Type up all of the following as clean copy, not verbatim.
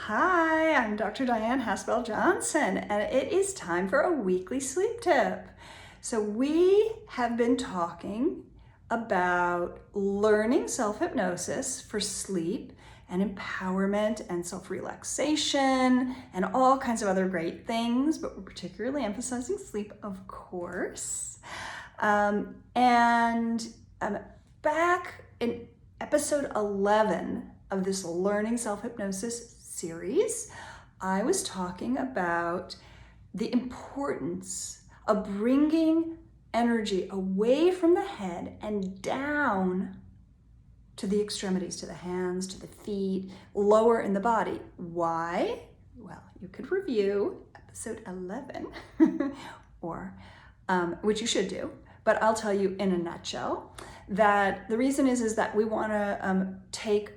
Hi, I'm Dr. Dyan Haspel-Johnson, and it is time for a weekly sleep tip. So we have been talking about learning self-hypnosis for sleep and empowerment and self-relaxation and all kinds of other great things, but we're particularly emphasizing sleep, of course. Back in episode 11 of this learning self-hypnosis series, I was talking about the importance of bringing energy away from the head and down to the extremities, to the hands, to the feet, lower in the body. Why? Well, you could review episode 11, which you should do, but I'll tell you in a nutshell that the reason is that we want to take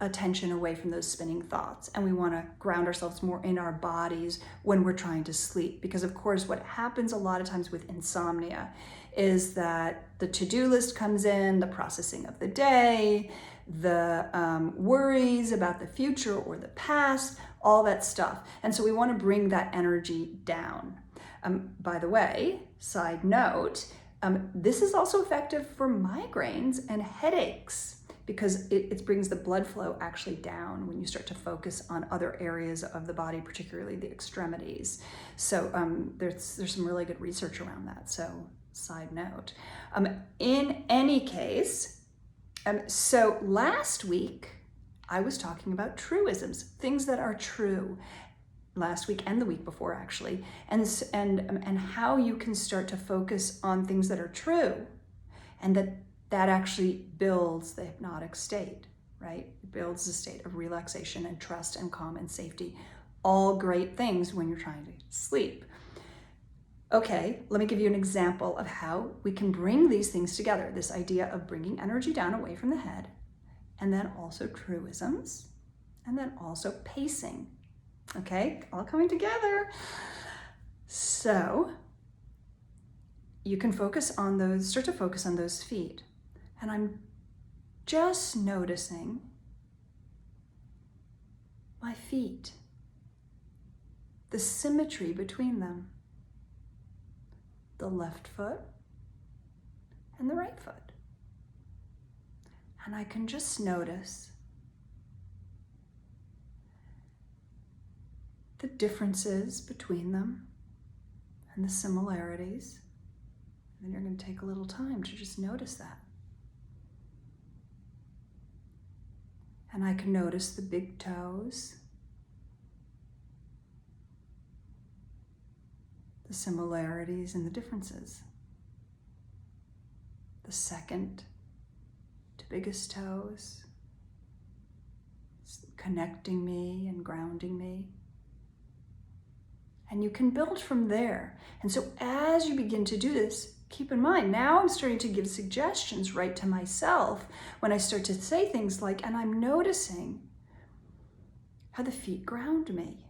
attention away from those spinning thoughts, and we want to ground ourselves more in our bodies when we're trying to sleep. Because of course what happens a lot of times with insomnia is that the to-do list comes in, the processing of the day, the worries about the future or the past, all that stuff. And so we want to bring that energy down. By the way, side note, this is also effective for migraines and headaches, because it brings the blood flow actually down when you start to focus on other areas of the body, particularly the extremities. So there's some really good research around that, so side note. In any case, so last week I was talking about truisms, things that are true, last week and the week before actually, and how you can start to focus on things that are true, and that actually builds the hypnotic state, right? It builds the state of relaxation and trust and calm and safety. All great things when you're trying to sleep. Okay, let me give you an example of how we can bring these things together. This idea of bringing energy down away from the head, and then also truisms, and then also pacing. Okay, all coming together. So you can focus on those, start to focus on those feet. And I'm just noticing my feet, the symmetry between them, the left foot and the right foot. And I can just notice the differences between them and the similarities. And then you're going to take a little time to just notice that. And I can notice the big toes, the similarities and the differences. The second to biggest toes, connecting me and grounding me. And you can build from there. And so as you begin to do this, keep in mind, now I'm starting to give suggestions right to myself when I start to say things like, and I'm noticing how the feet ground me,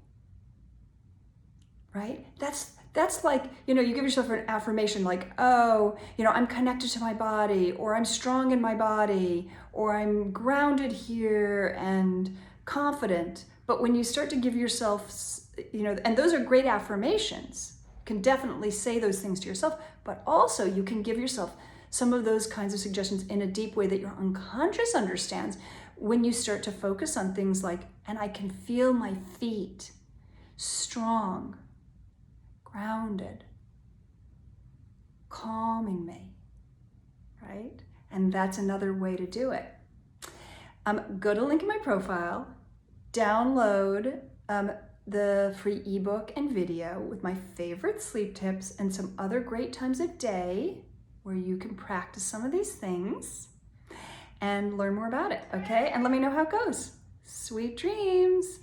right? That's like, you give yourself an affirmation like, oh, I'm connected to my body, or I'm strong in my body, or I'm grounded here and confident. But when you start to give yourself, and those are great affirmations, you can definitely say those things to yourself, but also you can give yourself some of those kinds of suggestions in a deep way that your unconscious understands when you start to focus on things like, and I can feel my feet strong, grounded, calming me, right? And that's another way to do it. Go to the link in my profile, download the free ebook and video with my favorite sleep tips and some other great times of day where you can practice some of these things and learn more about it, okay? And let me know how it goes. Sweet dreams.